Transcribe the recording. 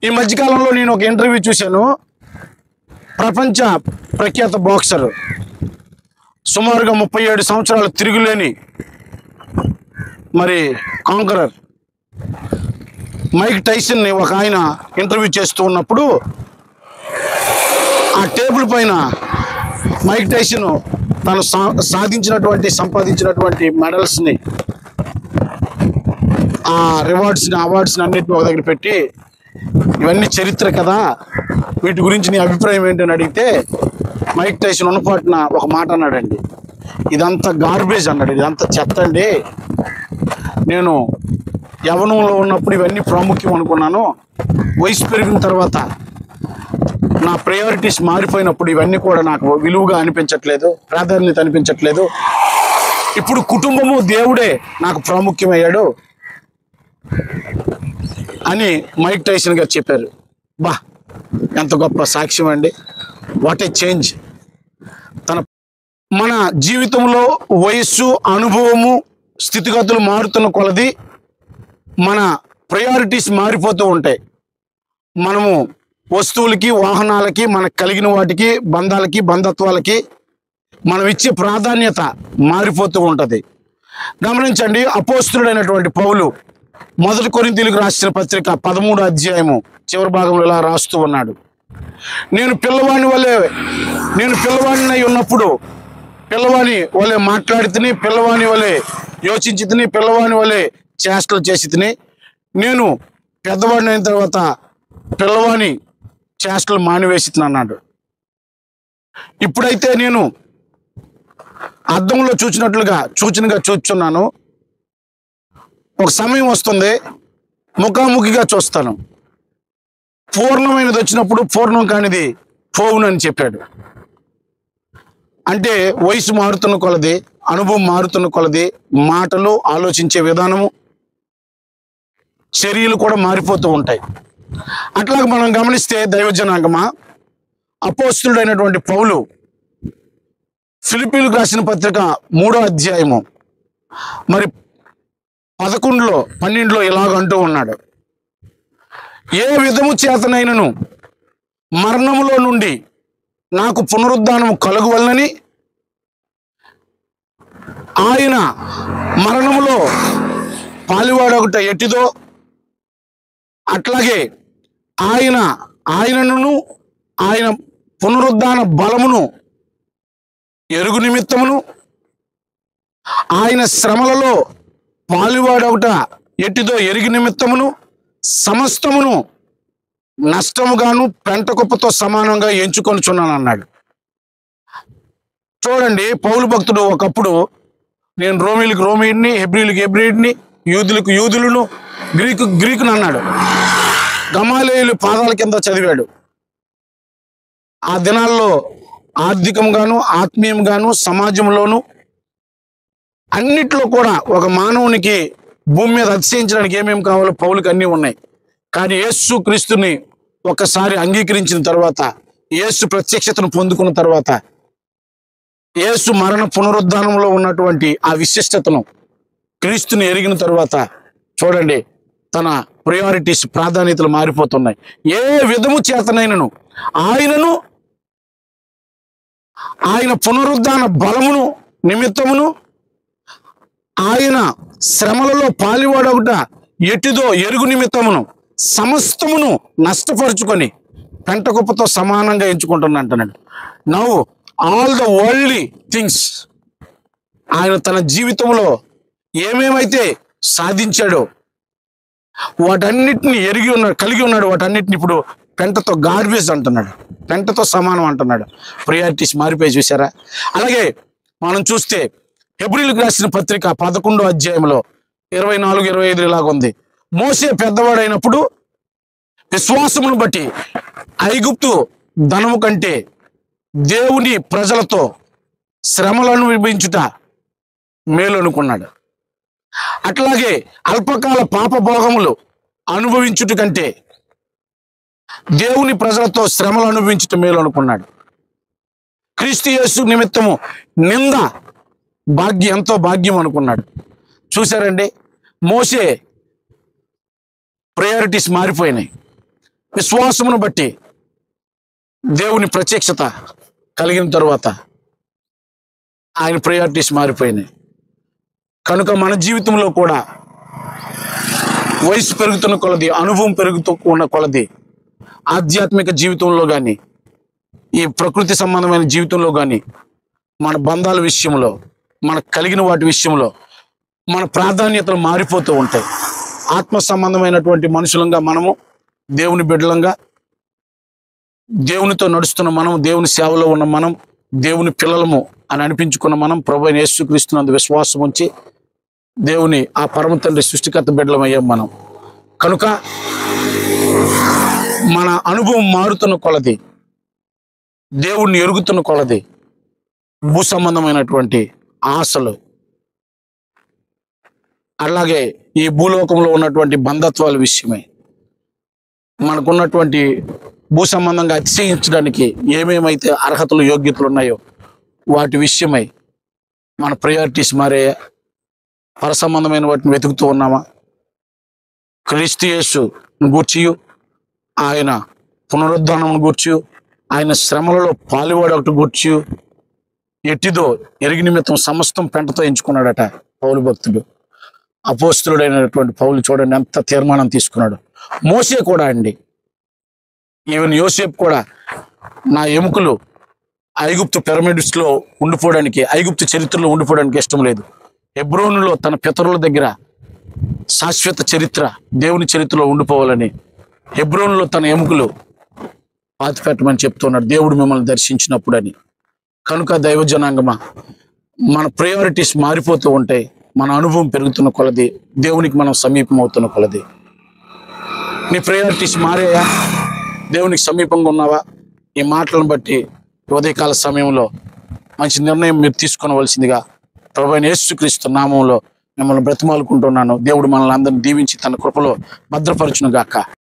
ఈ మధ్యకాలంలో నేను ఒక ఇంటర్వ్యూ చూశాను. ప్రపంచ ప్రఖ్యాత బాక్సర్, సుమారుగా 37 సంవత్సరాలు తిరుగులేని మరి కాంకరర్ మైక్ టైసన్ని ఒక ఆయన ఇంటర్వ్యూ చేస్తూ ఉన్నప్పుడు ఆ టేబుల్ పైన మైక్ టైసన్ తను సంపాదించినటువంటి మెడల్స్ని, ఆ రివార్డ్స్ని, అవార్డ్స్ని అన్నిటిని ఒక దగ్గర పెట్టి, ఇవన్నీ చరిత్ర కదా, వీటి గురించి నీ అభిప్రాయం ఏంటని అడిగితే మైక్ టైసన్ ఉన్నపాటున ఒక మాట అన్నాడండి. ఇదంతా గార్బేజ్ అన్నాడు, ఇదంతా చెత్త అండి. నేను యవ్వనంలో ఉన్నప్పుడు ఇవన్నీ ప్రాముఖ్యం అనుకున్నాను. వయసు పెరిగిన తర్వాత నా ప్రయారిటీస్ మారిపోయినప్పుడు ఇవన్నీ కూడా నాకు విలువగా అనిపించట్లేదు, ప్రాధాన్యత అనిపించట్లేదు. ఇప్పుడు కుటుంబము, దేవుడే నాకు ప్రాముఖ్యమయ్యాడు అని మైక్ టైసన్ గారు చెప్పారు. బా, ఎంత గొప్ప సాక్ష్యం అండి. What a change. మన జీవితంలో వయస్సు, అనుభవము, స్థితిగతులు మారుతున్న కొలది మన ప్రయారిటీస్ మారిపోతూ ఉంటాయి. మనము వస్తువులకి, వాహనాలకి, మనకు కలిగిన వాటికి, బంధాలకి, బంధత్వాలకి మనం ఇచ్చే ప్రాధాన్యత మారిపోతూ ఉంటుంది. గమనించండి, అపోస్తులుడైనటువంటి పౌలు 1 కొరింథీయులకు రాసిన పత్రిక 13వ అధ్యాయము చివరి భాగంలో ఇలా రాస్తూ ఉన్నాడు. నేను పిల్లవాడినై ఉన్నప్పుడు పిల్లవాని వలె మాట్లాడి, పిల్లవాని వలె యోచించి, పిల్లవాని వలె చేష్టలు చేసి, నేను పెద్దవాడిని అయిన తర్వాత పిల్లవాని చేష్టలు మానివేసి అన్నాడు. ఇప్పుడైతే నేను అద్దంలో చూచినట్లుగా చూచున్నాను. ఒక సమయం వస్తుంది, ముఖాముఖిగా చూస్తాను. పూర్ణమైనది వచ్చినప్పుడు పూర్ణం కానిది పోవునని చెప్పాడు. అంటే వయసు మారుతున్న కొలది, అనుభవం మారుతున్న కొలది, మాటలు, ఆలోచించే విధానము, చర్యలు కూడా మారిపోతూ ఉంటాయి. అట్లాగే మనం గమనిస్తే దైవజనాంగమా, అపోస్తులుడైనటువంటి పౌలు ఫిలిప్పీలకు రాసిన పత్రిక 3వ అధ్యాయము మరి 11-12 ఇలాగంటూ ఉన్నాడు. ఏ విధము చేతనైనను మరణములో నుండి నాకు పునరుద్ధానము కలుగువలనని, ఆయన మరణములో పాలివాడొకట ఎట్టిదో అట్లాగే ఆయనను ఆయన పునరుద్ధాన బలమును ఎరుగు నిమిత్తమును, ఆయన శ్రమలలో పాలివాడొకట ఎట్టిదో ఎరుగు నిమిత్తమును సమస్తమును నష్టముగాను పెంట కుప్పతో సమానంగా ఎంచుకొనుచున్నాను అన్నాడు. చూడండి, పౌలు భక్తుడు ఒకప్పుడు నేను రోమీలకు రోమీయుడిని, హెబ్రీలకు హెబ్రీయుడిని, యూదులకు యూదులను, గ్రీకును అన్నాడు. గమాలీయులు పాదాల కింద చదివాడు. ఆ దినాల్లో ఆర్థికంగాను, ఆత్మీయంగాను, సమాజంలోను అన్నిట్లో కూడా ఒక మానవునికి భూమి మీద అతిశయించడానికి ఏమేమి కావాలో పౌలుకి అన్నీ ఉన్నాయి. కానీ యేసు క్రీస్తుని ఒకసారి అంగీకరించిన తర్వాత, యేసు ప్రత్యక్షతను పొందుకున్న తర్వాత, యేసు మరణ పునరుద్ధానంలో ఉన్నటువంటి ఆ విశిష్టతను, క్రీస్తుని ఎరిగిన తర్వాత చూడండి, తన ప్రయారిటీస్, ప్రాధాన్యతలు మారిపోతున్నాయి. ఏ విధము చేతనైనను ఆయన పునరుద్ధాన బలమును నిమిత్తమును, ఆయన శ్రమలలో పాలివాడొకట ఎట్టిదో ఎరుగు నిమిత్తమును సమస్తమును నష్టపరుచుకొని పెంట కుప్పతో సమానంగా ఎంచుకుంటున్నా అంటున్నాడు. Now all the worldly things, ఆయన తన జీవితంలో ఏమేమైతే సాధించాడో వాటన్నిటిని కలిగి ఉన్నాడు. వాటన్నిటిని ఇప్పుడు పెంటతో గార్బేజ్ అంటున్నాడు, పెంటతో సమానం అంటున్నాడు. ప్రయారిటీస్ మారిపోయి చూసారా? అలాగే మనం చూస్తే హెబ్రీలకు రాసిన పత్రిక 11వ అధ్యాయంలో 24-25 ఇలాగుంది. మోసే పెద్దవాడైనప్పుడు విశ్వాసమును బట్టి ఐగుప్తు ధనము కంటే దేవుని ప్రజలతో శ్రమలను విభజించుట మేలు అనుకున్నాడు. అట్లాగే అల్పకాల పాపభోగములు అనుభవించుట కంటే దేవుని ప్రజలతో శ్రమలు అనుభవించుట మేలు అనుకున్నాడు. క్రీస్తు యేసు నిమిత్తము నింద ఎంతో భాగ్యం అనుకున్నాడు. చూసారండి, మోసే ప్రయారిటీస్ మారిపోయినాయి. విశ్వాసమును బట్టి దేవుని ప్రత్యక్షత కలిగిన తరువాత ఆయన ప్రయారిటీస్ మారిపోయినాయి. కనుక మన జీవితంలో కూడా వయసు పెరుగుతున్న కొలది, అనుభవం పెరుగుతూ ఉన్న కొలది, ఆధ్యాత్మిక జీవితంలో కానీ ఈ ప్రకృతి సంబంధమైన జీవితంలో కానీ మన బంధాల విషయంలో, మనకు కలిగిన వాటి విషయంలో మన ప్రాధాన్యతలు మారిపోతూ ఉంటాయి. ఆత్మ సంబంధమైనటువంటి మనుషులంగా మనము, దేవుని బిడ్డలంగా, దేవునితో నడుస్తున్న మనం, దేవుని సేవలో ఉన్న మనం, దేవుని పిల్లలము అని అనిపించుకున్న మనం, ప్రభువైన యేసుక్రీస్తునందు విశ్వాసం ఉంచి దేవుని ఆ పరమ తండ్రి సృష్టికర్త బిడ్డలమయ్యాం మనం. కనుక మన అనుభవం మారుతున్న కొలది, దేవుణ్ణి ఎరుగుతున్న కొలది, భూ సంబంధమైనటువంటి ఆశలు, అలాగే ఈ భూలోకంలో ఉన్నటువంటి బంధత్వాల విషయమై, మనకున్నటువంటి భూ సంబంధంగా అతిశయించడానికి ఏమేమైతే అర్హతలు, యోగ్యతలు ఉన్నాయో వాటి విషయమై మన ప్రయారిటీస్ మారాయా? పర సంబంధమైన వాటిని వెతుకుతూ ఉన్నామా? క్రీస్తు యేసును గూర్చియు, ఆయన పునరుద్ధానమును గూర్చియు, ఆయన శ్రమలలో పాలువాడొకటి గూర్చియు ఎట్టిదో ఎరిగి నిమిత్తం సమస్తం పెంటతో ఎంచుకున్నాడట పౌలు భక్తుడు. అపోస్తులుడైనటువంటి పౌలు చూడండి ఎంత తీర్మానం తీసుకున్నాడు. మోసే కూడా అండి, ఈవెన్ యోసేపు కూడా, నా ఎముకలు ఐగుప్తు పిరమిడ్స్లో ఉండిపోవడానికి, ఐగుప్తు చరిత్రలో ఉండిపోవడానికి ఇష్టం లేదు, హెబ్రోనులో తన పితరుల దగ్గర శాశ్వత చరిత్ర, దేవుని చరిత్రలో ఉండిపోవాలని హెబ్రోనులో తన ఎముకలు పాతిపెట్టమని చెప్తున్నాడు దేవుడు మిమ్మల్ని దర్శించినప్పుడు అని. కనుక దైవజనాంగమా, మన ప్రయారిటీస్ మారిపోతూ ఉంటాయి. మన అనుభవం పెరుగుతున్న కొలది, దేవునికి మనం సమీపం అవుతున్న కొలది. నీ ప్రయారిటీస్ మారాయా? దేవునికి సమీపంగా ఉన్నావా? ఈ మాటలను బట్టి ఉదయకాల సమయంలో మంచి నిర్ణయం మీరు తీసుకోవలసిందిగా ప్రభువైన యేసుక్రీస్తు నామంలో మిమ్మల్ని బ్రతిమాలుకుంటున్నాను. దేవుడు మనల్ని అందరిని దీవించి తన కృపలో భద్రపరచును గాక.